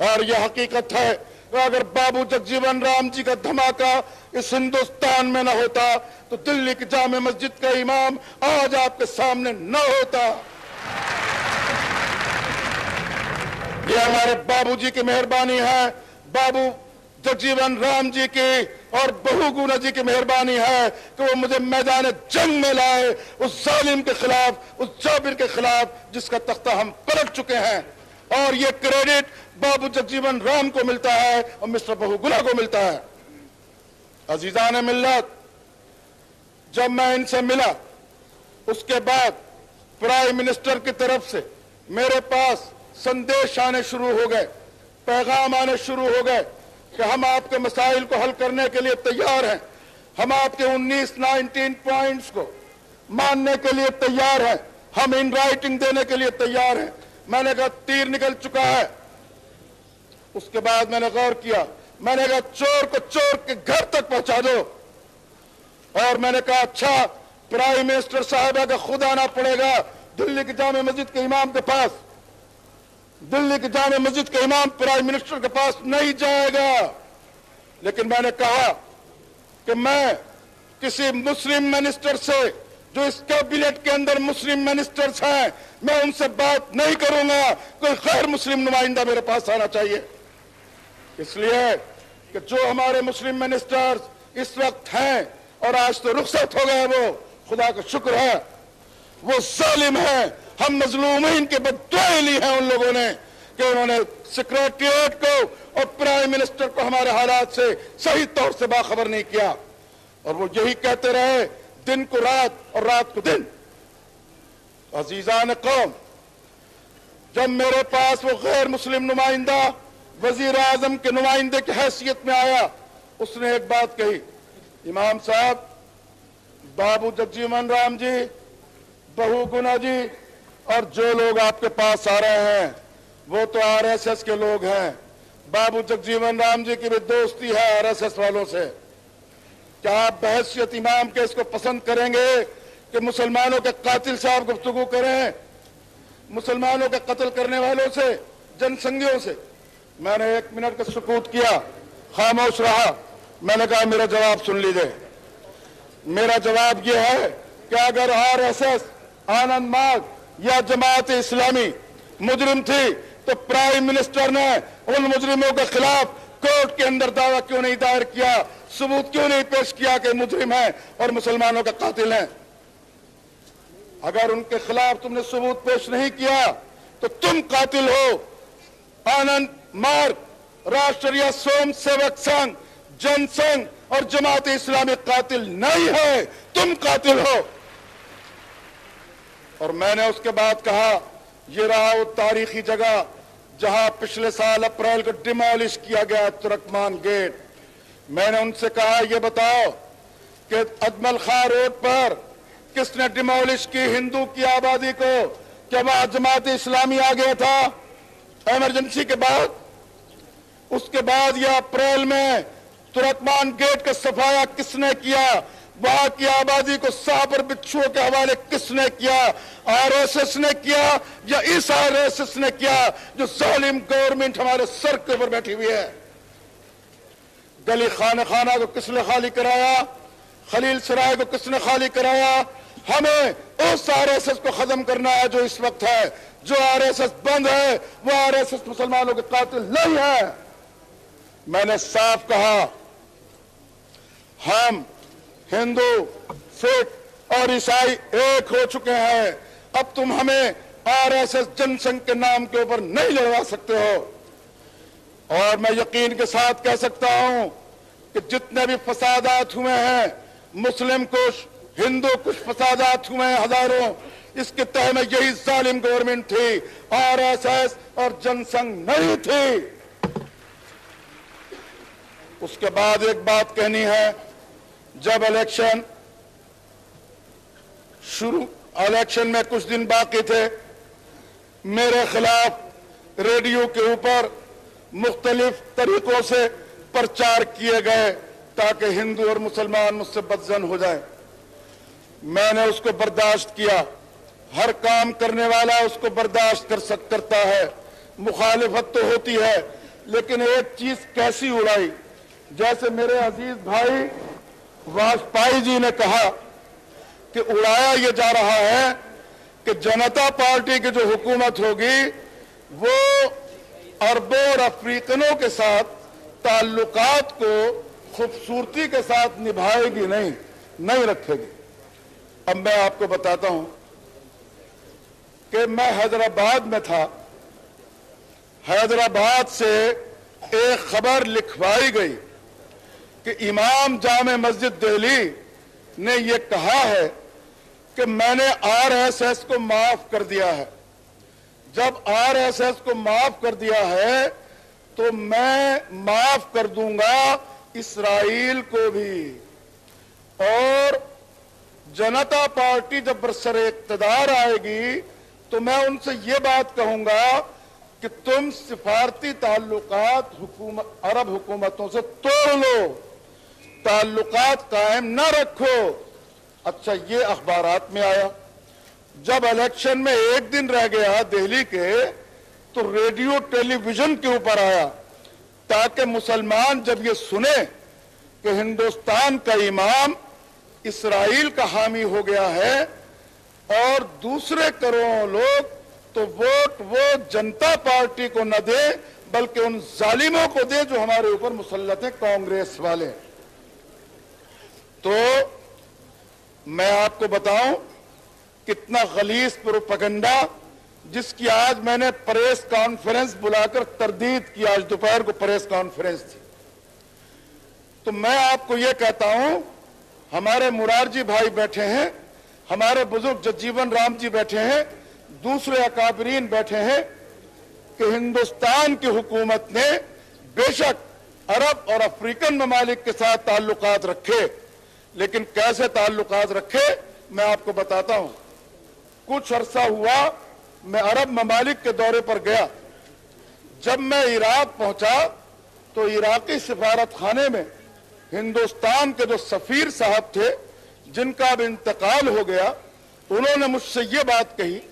और यह हकीकत है, अगर बाबू जगजीवन राम जी का धमाका इस हिंदुस्तान में न होता तो दिल्ली की जामे मस्जिद का इमाम आज आपके सामने न होता। यह हमारे बाबूजी की मेहरबानी है, बाबू जगजीवन राम जी की और बहू गुना जी की मेहरबानी है कि वो मुझे मैदान जंग में लाए, उस जालिम के खिलाफ, उस जाबिर के खिलाफ जिसका तख्ता हम पलट चुके हैं। और ये क्रेडिट बाबू जगजीवन राम को मिलता है और मिस्टर बहू गुना को मिलता है। अजीजान मिल्लत, जब मैं इनसे मिला उसके बाद प्राइम मिनिस्टर की तरफ से मेरे पास संदेश आने शुरू हो गए, पैगाम आने शुरू हो गए कि हम आपके मसाइल को हल करने के लिए तैयार हैं, हम आपके 19 पॉइंट्स को मानने के लिए तैयार हैं, हम इन राइटिंग देने के लिए तैयार हैं। मैंने कहा तीर निकल चुका है। उसके बाद मैंने गौर किया, मैंने कहा चोर को चोर के घर तक पहुंचा दो। और मैंने कहा अच्छा, प्राइम मिनिस्टर साहब का खुद आना पड़ेगा दिल्ली की जामे मस्जिद के इमाम के पास। दिल्ली की जामे मस्जिद के इमाम प्राइम मिनिस्टर के पास नहीं जाएगा। लेकिन मैंने कहा कि मैं किसी मुस्लिम मिनिस्टर से, जो इस कैबिनेट के अंदर मुस्लिम मिनिस्टर्स हैं, मैं उनसे बात नहीं करूंगा, कोई गैर मुस्लिम नुमाइंदा मेरे पास आना चाहिए। इसलिए कि जो हमारे मुस्लिम मिनिस्टर्स इस वक्त हैं और आज तो रुखसत हो गए, वो खुदा का शुक्र है, वो जालिम है। हम मजलूमीन के बददुआएं ली हैं उन लोगों ने कि उन्होंने सेक्रेटरिएट को और प्राइम मिनिस्टर को हमारे हालात से सही तौर से बाखबर नहीं किया। और वो यही कहते रहे, दिन को रात और रात को दिन। अजीजान कौम, जब मेरे पास वो गैर मुस्लिम नुमाइंदा वजीर आजम के नुमाइंदे की हैसियत में आया, उसने एक बात कही, इमाम साहब, बाबू जगजीवन राम जी, बहू गुना जी और जो लोग आपके पास आ रहे हैं वो तो आरएसएस के लोग हैं। बाबू जगजीवन राम जी की भी दोस्ती है आरएसएस वालों से। क्या आप बहैसियत इमाम के इसको पसंद करेंगे कि मुसलमानों के कातिल से आप गुफ्तगू करें, मुसलमानों के कत्ल करने वालों से, जनसंघियों से? मैंने 1 मिनट का सुकूत किया, खामोश रहा। मैंने कहा मेरा जवाब सुन लीजिए। मेरा जवाब यह है कि अगर आरएसएस, आनंद मार्ग या जमात इस्लामी मुजरिम थी तो प्राइम मिनिस्टर ने उन मुजरिमों के खिलाफ कोर्ट के अंदर दावा क्यों नहीं दायर किया, सबूत क्यों नहीं पेश किया कि मुजरिम है और मुसलमानों का कातिल है? अगर उनके खिलाफ तुमने सबूत पेश नहीं किया तो तुम कातिल हो। आनंद मार्ग, राष्ट्रीय स्वयं सेवक संघ, जनसंघ और जमात इस्लामी कातिल नहीं है, तुम कातिल हो। और मैंने उसके बाद कहा, ये रहा वो तारीखी जगह जहां पिछले साल अप्रैल को डिमोलिश किया गया तुर्कमान गेट। मैंने उनसे कहा, ये बताओ कि अजमल खां रोड पर किसने डिमोलिश की हिंदू की आबादी को? क्या वहां जमात इस्लामी आ गया था इमरजेंसी के बाद? उसके बाद या अप्रैल में तुर्कमान गेट का सफाया किसने किया? वहां की आबादी को सांप और बिच्छुओं के हवाले किसने किया? आरएसएस ने किया या इस आरएसएस ने किया जो जालिम गवर्नमेंट हमारे सर के ऊपर बैठी हुई है? गली खाना को किसने खाली कराया? खलील सराय को किसने खाली कराया? हमें उस आरएसएस को खत्म करना है जो इस वक्त है। जो आरएसएस बंद है वो आरएसएस मुसलमानों के कातिल नहीं है। मैंने साफ कहा, हम हिंदू, सिख और ईसाई एक हो चुके हैं। अब तुम हमें आरएसएस जनसंघ के नाम के ऊपर नहीं लड़वा सकते हो। और मैं यकीन के साथ कह सकता हूं कि जितने भी फसादात हुए हैं, मुस्लिम कुछ, हिंदू कुछ फसादात हुए हैं हजारों, इसके तह में यही जालिम गवर्नमेंट थी, आरएसएस और जनसंघ नहीं थी। उसके बाद एक बात कहनी है, जब इलेक्शन में कुछ दिन बाकी थे, मेरे खिलाफ रेडियो के ऊपर मुख्तलिफ तरीकों से प्रचार किए गए ताकि हिंदू और मुसलमान मुझसे बदजन हो जाए। मैंने उसको बर्दाश्त किया। हर काम करने वाला उसको बर्दाश्त करता है, मुखालिफत तो होती है, लेकिन एक चीज कैसी उड़ाई, जैसे मेरे अजीज भाई वाजपेयी जी ने कहा कि उड़ाया ये जा रहा है कि जनता पार्टी की जो हुकूमत होगी वो अरबों और अफ्रीकनों के साथ ताल्लुकात को खूबसूरती के साथ निभाएगी, नहीं रखेगी। अब मैं आपको बताता हूं कि मैं हैदराबाद में था। हैदराबाद से एक खबर लिखवाई गई कि इमाम जामे मस्जिद दिल्ली ने यह कहा है कि मैंने आरएसएस को माफ कर दिया है। जब आरएसएस को माफ कर दिया है तो मैं माफ कर दूंगा इस्राइल को भी। और जनता पार्टी जब बरसरे इक़्तिदार आएगी तो मैं उनसे ये बात कहूंगा कि तुम सिफारती ताल्लुकात अरब हुकूमतों से तोड़ लो, ताल्लुकात कायम न रखो। अच्छा, ये अखबारात में आया। जब इलेक्शन में एक दिन रह गया दिल्ली के, तो रेडियो टेलीविजन के ऊपर आया ताकि मुसलमान जब ये सुने कि हिंदुस्तान का इमाम इस्राइल का हामी हो गया है और दूसरे करोड़ों लोग तो वोट वो जनता पार्टी को न दे बल्कि उन जालिमों को दे जो हमारे ऊपर मुसल्लत है, कांग्रेस वाले। तो मैं आपको बताऊं कितना गलीज प्रोपेगेंडा, जिसकी आज मैंने प्रेस कॉन्फ्रेंस बुलाकर तरदीद की। आज दोपहर को प्रेस कॉन्फ्रेंस थी। तो मैं आपको यह कहता हूं, हमारे मुरारजी भाई बैठे हैं, हमारे बुजुर्ग जगजीवन राम जी बैठे हैं, दूसरे अकाबरीन बैठे हैं कि हिंदुस्तान की हुकूमत ने बेशक अरब और अफ्रीकन ममालिक के साथ ताल्लुकात रखे, लेकिन कैसे ताल्लुकात रखे मैं आपको बताता हूं। कुछ अरसा हुआ मैं अरब ममालिक के दौरे पर गया। जब मैं इराक पहुंचा तो इराकी सिफारत खाने में हिंदुस्तान के जो सफीर साहब थे, जिनका अब इंतकाल हो गया, उन्होंने मुझसे ये बात कही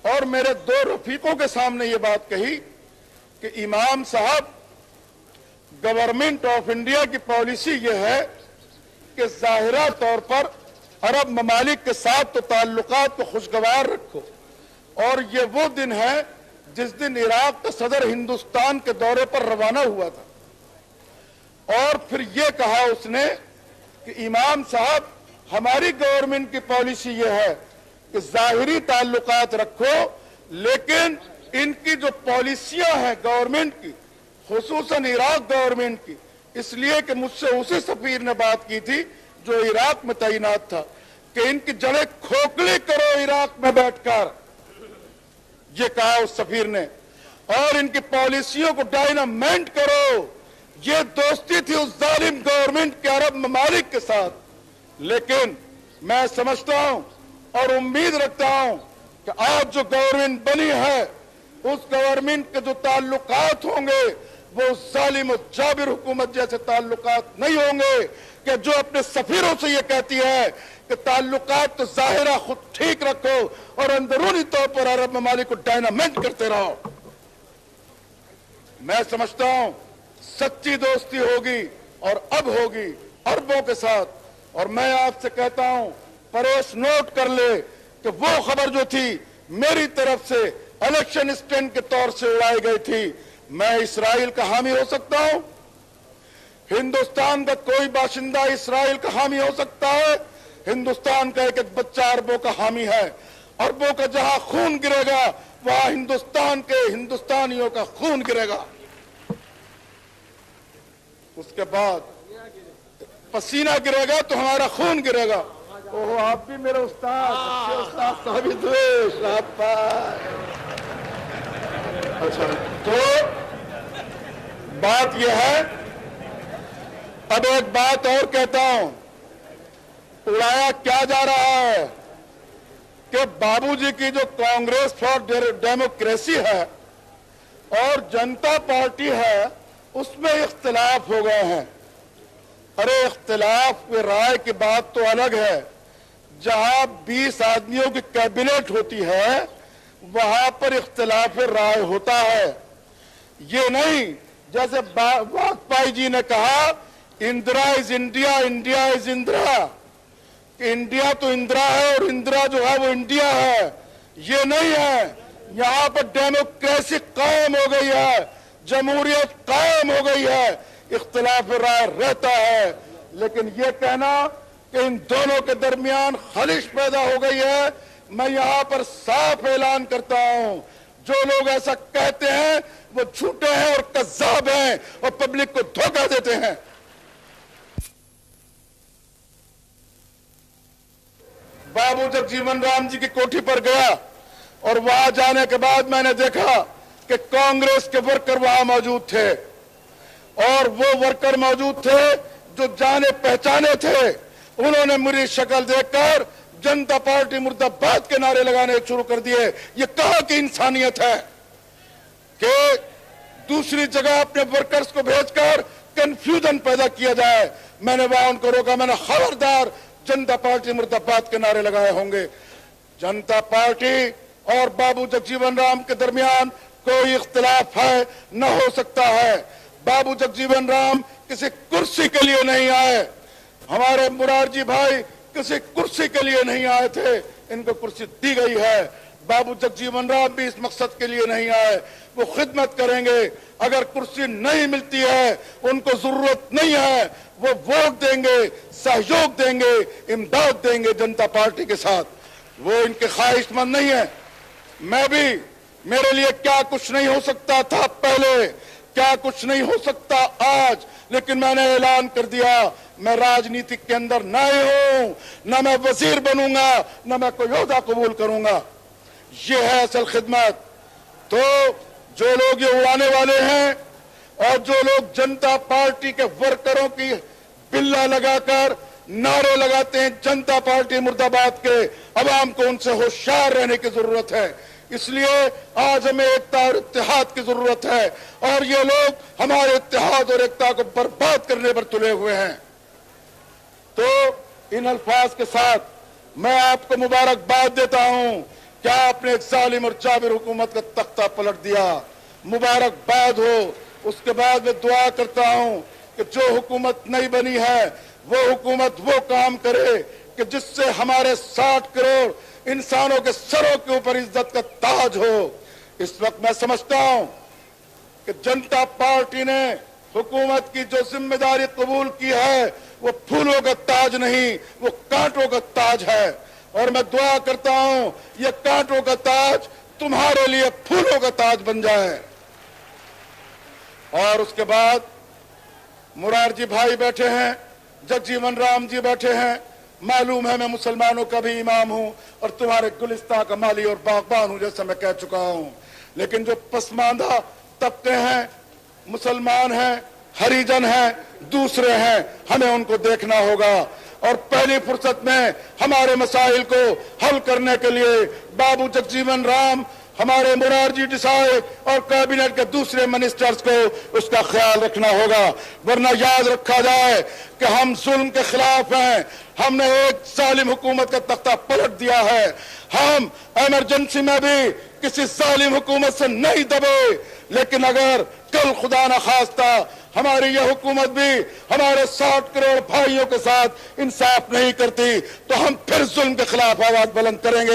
और मेरे दो रफीकों के सामने ये बात कही कि इमाम साहब, गवर्नमेंट ऑफ इंडिया की पॉलिसी ये है कि जाहिरा तौर पर अरब ममालिक के साथ तो ताल्लुकात को खुशगवार रखो, और ये वो दिन है जिस दिन इराक का सदर हिंदुस्तान के दौरे पर रवाना हुआ था। और फिर ये कहा उसने कि इमाम साहब, हमारी गवर्नमेंट की पॉलिसी ये है कि जाहिरी ताल्लुकात रखो, लेकिन इनकी जो पॉलिसियां हैं गवर्नमेंट की, खुसूसन इराक गवर्नमेंट की, इसलिए कि मुझसे उसी सफीर ने बात की थी जो इराक में तैनात था कि इनकी जड़ें खोखली करो इराक में बैठकर, ये कहा उस सफीर ने, और इनकी पॉलिसियों को डायनामेंट करो। ये दोस्ती थी उस जालिम गवर्नमेंट के अरब ममालिक के साथ। लेकिन मैं समझता हूं और उम्मीद रखता हूं कि आज जो गवर्नमेंट बनी है, उस गवर्नमेंट के जो ताल्लुकात होंगे वो जालिम और जाबिर हुकूमत जैसे ताल्लुकात नहीं होंगे कि जो अपने सफीरों से ये कहती है कि ताल्लुकात तो जाहिरा खुद ठीक रखो और अंदरूनी तौर पर अरब ममालिक को डायनामेंट करते रहो। मैं समझता हूं सच्ची दोस्ती होगी और अब होगी अरबों के साथ। और मैं आपसे कहता हूं, परेश नोट कर ले कि वो खबर जो थी मेरी तरफ से इलेक्शन स्टंट के तौर से उड़ाई गई थी। मैं इस्राइल का हामी हो सकता हूं? हिंदुस्तान का कोई बाशिंदा इस्राइल का हामी हो सकता है? हिंदुस्तान का एक एक बच्चा अरबों का हामी है। अरबों का जहां खून गिरेगा वहां हिंदुस्तान के हिंदुस्तानियों का खून गिरेगा। उसके बाद पसीना गिरेगा तो हमारा खून गिरेगा। ओहो, आप भी मेरे उस्ताद, अच्छे उस्ताद साबित हुए। शाबाश। अच्छा, तो बात यह है, अब एक बात और कहता हूं, उड़ाया क्या जा रहा है कि बाबूजी की जो कांग्रेस फॉर डेमोक्रेसी है और जनता पार्टी है उसमें इख्तिलाफ हो गए हैं। अरे इख्तिलाफ में राय की बात तो अलग है, जहां 20 आदमियों की कैबिनेट होती है वहां पर इख्तिलाफ राय होता है। ये नहीं जैसे वाजपेयी जी ने कहा Indira is India, India is Indira, कि इंडिया तो इंदिरा है और इंदिरा जो है वो इंडिया है। ये नहीं है, यहां पर डेमोक्रेसी कायम हो गई है, जमहूरियत कायम हो गई है, इख्तिलाफ राय रहता है। लेकिन यह कहना कि इन दोनों के दरमियान खलिश पैदा हो गई है, मैं यहां पर साफ ऐलान करता हूं, जो लोग ऐसा कहते हैं वो झूठे हैं और कज़्ज़ाब हैं और पब्लिक को धोखा देते हैं। बाबू जगजीवन राम जी की कोठी पर गया और वहां जाने के बाद मैंने देखा कि कांग्रेस के वर्कर वहां मौजूद थे और वो वर्कर मौजूद थे जो जाने पहचाने थे। उन्होंने मेरी शक्ल देखकर जनता पार्टी मुर्दाबाद के नारे लगाने शुरू कर दिए। ये कहां की इंसानियत है कि दूसरी जगह अपने वर्कर्स को भेजकर कंफ्यूजन पैदा किया जाए। मैंने वहां उनको रोका, मैंने खबरदार, जनता पार्टी मुर्दाबाद के नारे लगाए होंगे। जनता पार्टी और बाबू जगजीवन राम के दरमियान कोई इख्तिलाफ है, न हो सकता है। बाबू जगजीवन राम किसी कुर्सी के लिए नहीं आए, हमारे मुरारजी भाई किसी कुर्सी के लिए नहीं आए थे, इनको कुर्सी दी गई है। बाबू जगजीवन राम भी इस मकसद के लिए नहीं आए, वो खिदमत करेंगे। अगर कुर्सी नहीं मिलती है, उनको जरूरत नहीं है, वो वोट देंगे, सहयोग देंगे, इमदाद देंगे जनता पार्टी के साथ। वो इनके ख्वाहिशमंद नहीं है। मैं भी, मेरे लिए क्या कुछ नहीं हो सकता था पहले, क्या कुछ नहीं हो सकता आज, लेकिन मैंने ऐलान कर दिया मैं राजनीति के अंदर न हूं, न मैं वजीर बनूंगा, न मैं कोई ओहदा कबूल करूंगा। ये है असल खिदमत। तो जो लोग ये उड़ाने वाले हैं और जो लोग जनता पार्टी के वर्करों की बिल्ला लगाकर नारे लगाते हैं जनता पार्टी मुर्दाबाद के, अवाम को उनसे होशियार रहने की जरूरत है। इसलिए आज हमें एकता और इत्तेहाद की जरूरत है और ये लोग हमारे इत्तेहाद और एकता को बर्बाद करने पर तुले हुए हैं। तो इन अल्फाज के साथ मैं आपको मुबारकबाद देता हूं कि आपने एक जालिम और जाबिर हुकूमत का तख्ता पलट दिया, मुबारकबाद हो। उसके बाद मैं दुआ करता हूं कि जो हुकूमत नई बनी है वो हुकूमत वो काम करे कि जिससे हमारे 60 करोड़ इंसानों के सरों के ऊपर इज्जत का ताज हो। इस वक्त मैं समझता हूं कि जनता पार्टी ने हुकूमत की जो जिम्मेदारी कबूल की है वो फूलों का ताज नहीं, वो कांटों का ताज है। और मैं दुआ करता हूं ये कांटों का ताज तुम्हारे लिए फूलों का ताज बन जाए। और उसके बाद मुरारजी भाई बैठे हैं, जगजीवन राम जी बैठे हैं। मालूम है मैं मुसलमानों का भी इमाम हूं और तुम्हारे गुलिस्तान का माली और बागबान हूं, जैसा मैं कह चुका हूं। लेकिन जो पसमानदा तबके हैं, मुसलमान हैं, हरिजन हैं, दूसरे हैं, हमें उनको देखना होगा। और पहली फुर्सत में हमारे मसाइल को हल करने के लिए बाबू जगजीवन राम, हमारे मुरारजी देसाई और कैबिनेट के दूसरे मिनिस्टर्स को उसका ख्याल रखना होगा। वरना याद रखा जाए कि हम जुल्म के खिलाफ हैं। हमने एक जालिम हुकूमत का तख्ता पलट दिया है। हम इमरजेंसी में भी किसी जालिम हुकूमत से नहीं दबे, लेकिन अगर कल खुदा न खास्ता हमारी यह हुकूमत भी हमारे 60 करोड़ भाइयों के साथ इंसाफ नहीं करती तो हम फिर जुल्म के खिलाफ आवाज बुलंद करेंगे।